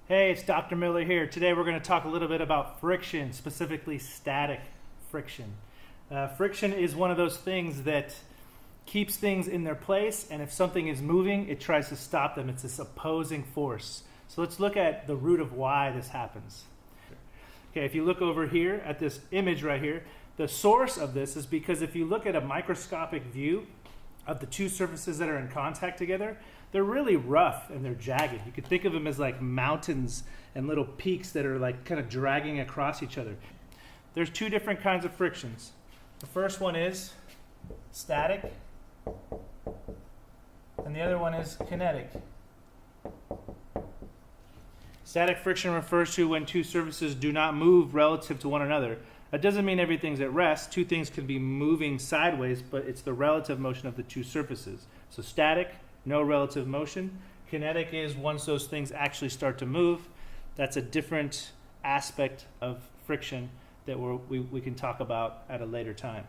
Hey, it's Dr. Miller here. Today we're going to talk a little bit about friction, specifically static friction. Friction is one of those things that keeps things in their place, and if something is moving, it tries to stop them. It's this opposing force. So let's look at the root of why this happens. Okay, if you look over here at this image right here, the source of this is because if you look at a microscopic view of the two surfaces that are in contact together, they're really rough and they're jagged. You could think of them as like mountains and little peaks that are like kind of dragging across each other. There's two different kinds of frictions. The first one is static, and the other one is kinetic. Static friction refers to when two surfaces do not move relative to one another. That doesn't mean everything's at rest. Two things can be moving sideways, but it's the relative motion of the two surfaces. So static, no relative motion. Kinetic is once those things actually start to move. That's a different aspect of friction that we can talk about at a later time.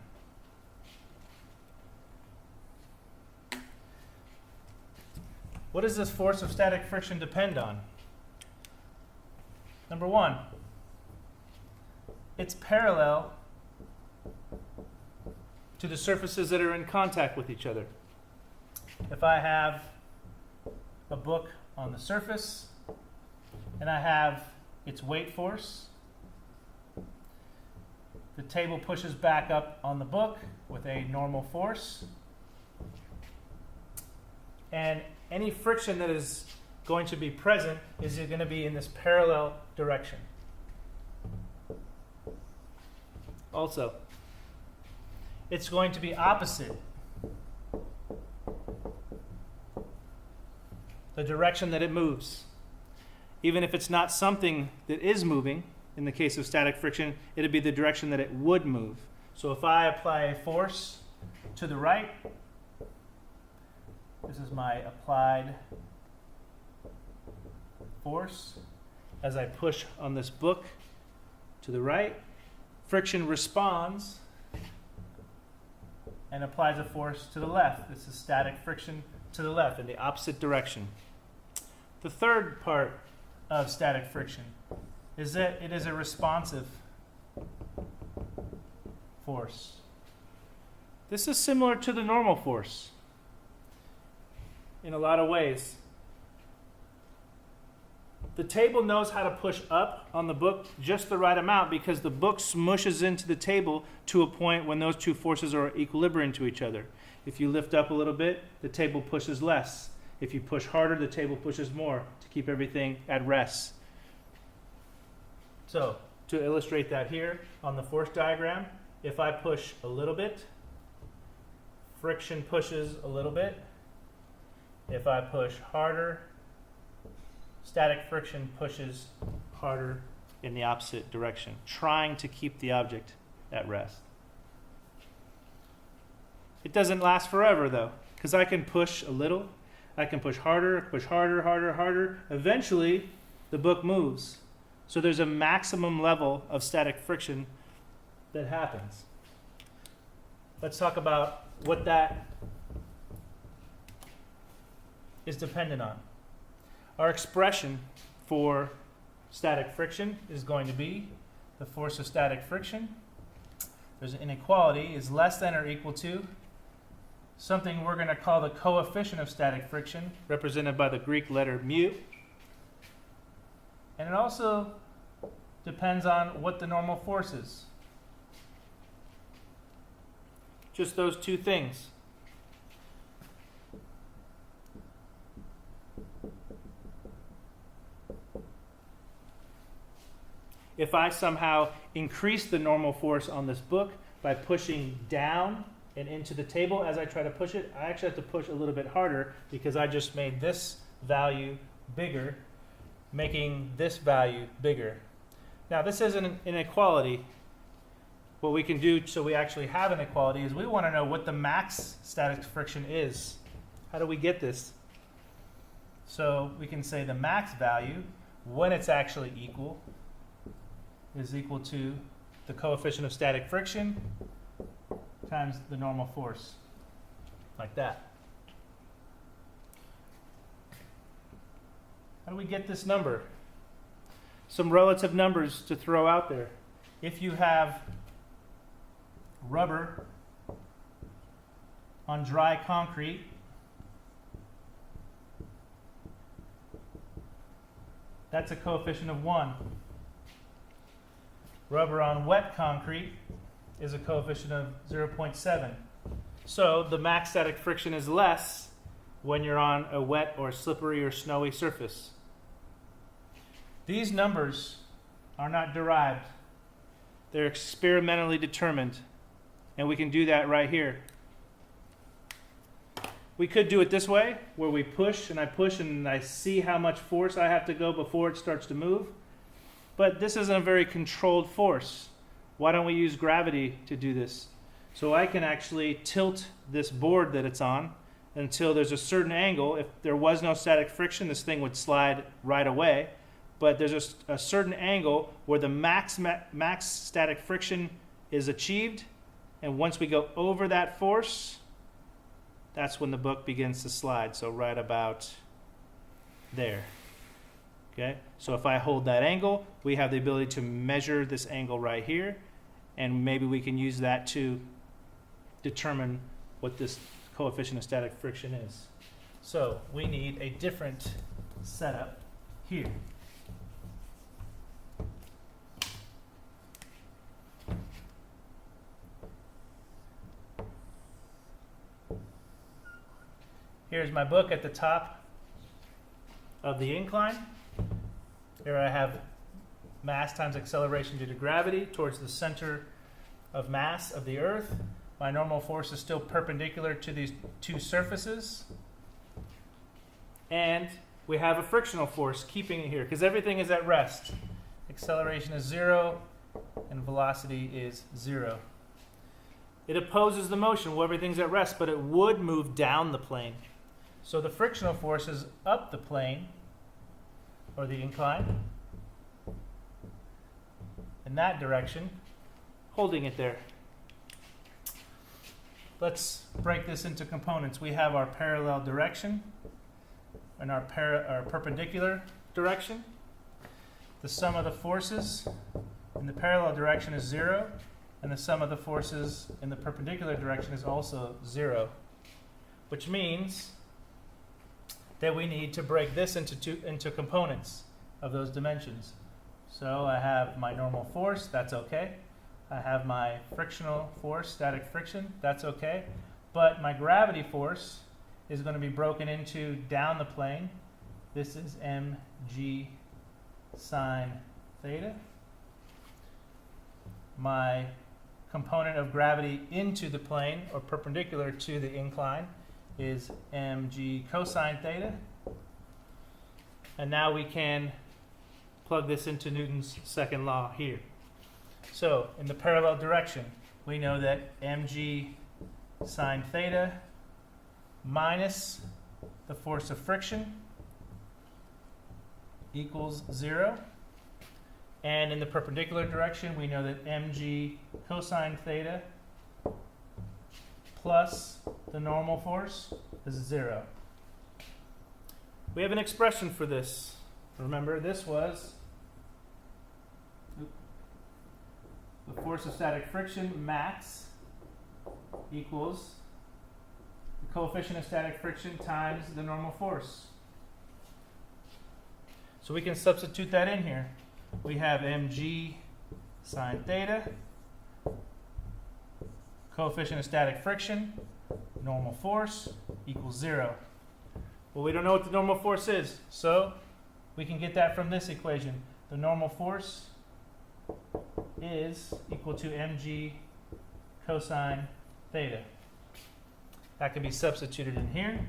What does this force of static friction depend on? Number one, it's parallel to the surfaces that are in contact with each other. If I have a book on the surface and I have its weight force, the table pushes back up on the book with a normal force, and any friction that is going to be present is going to be in this parallel direction. Also, it's going to be opposite the direction that it moves. Even if it's not something that is moving, in the case of static friction, it'd be the direction that it would move. So if I apply a force to the right, this is my applied force. As I push on this book to the right, friction responds and applies a force to the left. This is static friction to the left in the opposite direction. The third part of static friction is that it is a responsive force. This is similar to the normal force in a lot of ways. The table knows how to push up on the book just the right amount because the book smushes into the table to a point when those two forces are equilibrium to each other. If you lift up a little bit, the table pushes less. If you push harder, the table pushes more to keep everything at rest. So, to illustrate that here on the force diagram, if I push a little bit, friction pushes a little bit. If I push harder, static friction pushes harder in the opposite direction, trying to keep the object at rest. It doesn't last forever though, because I can push a little, I can push harder, harder. Eventually, the book moves. So there's a maximum level of static friction that happens. Let's talk about what that is dependent on. Our expression for static friction is going to be the force of static friction. There's an inequality is less than or equal to something we're going to call the coefficient of static friction, represented by the Greek letter mu. And it also depends on what the normal force is. Just those two things. If I somehow increase the normal force on this book by pushing down and into the table as I try to push it, I actually have to push a little bit harder because I just made this value bigger, making this value bigger. Now this is an inequality. What we can do so we actually have an equality is we want to know what the max static friction is. How do we get this? So we can say the max value, when it's actually equal, is equal to the coefficient of static friction times the normal force, like that. How do we get this number? some relative numbers to throw out there. If you have rubber on dry concrete, that's a coefficient of 1. Rubber on wet concrete is a coefficient of 0.7. So the max static friction is less when you're on a wet or slippery or snowy surface. These numbers are not derived. They're experimentally determined. And we can do that right here. We could do it this way, where we push and I see how much force I have to go before it starts to move. But this isn't a very controlled force. Why don't we use gravity to do this? So I can actually tilt this board that it's on until there's a certain angle. If there was no static friction, this thing would slide right away. But there's a certain angle where the max static friction is achieved. And once we go over that force, that's when the book begins to slide. So right about there. Okay? So if I hold that angle, we have the ability to measure this angle right here. And maybe we can use that to determine what this coefficient of static friction is. So we need a different setup here. Here's my book at the top of the incline. Here I have mass times acceleration due to gravity towards the center of mass of the Earth. My normal force is still perpendicular to these two surfaces. And we have a frictional force keeping it here because everything is at rest. Acceleration is 0 and velocity is 0. It opposes the motion while everything's at rest, but it would move down the plane. So the frictional force is up the plane, or the incline, in that direction, holding it there. Let's break this into components. We have our parallel direction and our perpendicular direction. The sum of the forces in the parallel direction is 0, and the sum of the forces in the perpendicular direction is also 0, which means that we need to break this into components of those dimensions. So I have my normal force, that's okay. I have my frictional force, static friction, that's okay. But my gravity force is going to be broken into down the plane. This is mg sine theta. My component of gravity into the plane, or perpendicular to the incline, is mg cosine theta. And now we can plug this into Newton's second law here. So in the parallel direction, we know that mg sine theta minus the force of friction equals 0. And in the perpendicular direction, we know that mg cosine theta plus the normal force is 0. We have an expression for this. Remember, this was the force of static friction max equals the coefficient of static friction times the normal force. So we can substitute that in here. We have mg sine theta, coefficient of static friction, normal force equals 0. Well, we don't know what the normal force is, so we can get that from this equation. The normal force is equal to mg cosine theta. That can be substituted in here.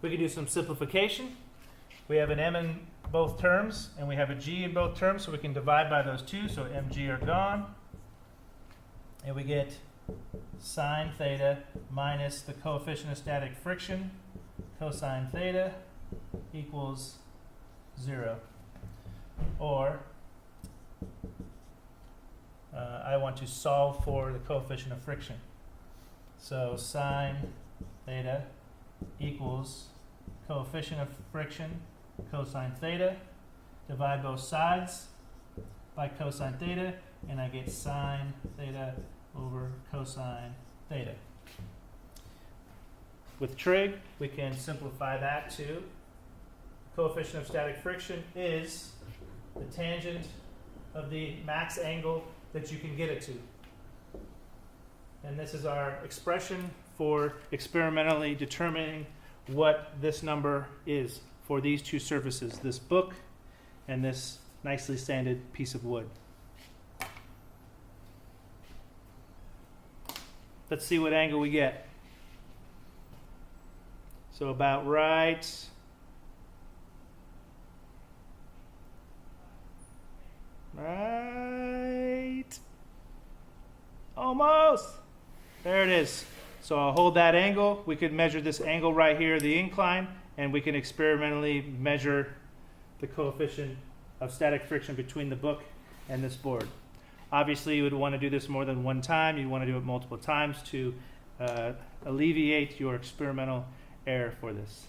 We can do some simplification. We have an m in both terms, and we have a g in both terms, so we can divide by those two, so mg are gone. And we get sine theta minus the coefficient of static friction, cosine theta, equals 0. Or I want to solve for the coefficient of friction. So sine theta equals coefficient of friction, cosine theta. Divide both sides by cosine theta, and I get sine theta over cosine theta. With trig, we can simplify that to coefficient of static friction is the tangent of the max angle that you can get it to. And this is our expression for experimentally determining what this number is for these two surfaces, this book and this nicely sanded piece of wood. Let's see what angle we get. So about right almost. There it is. So I'll hold that angle. We could measure this angle right here, the incline, and we can experimentally measure the coefficient of static friction between the book and this board. Obviously, you would want to do this more than one time. You'd want to do it multiple times to alleviate your experimental error for this.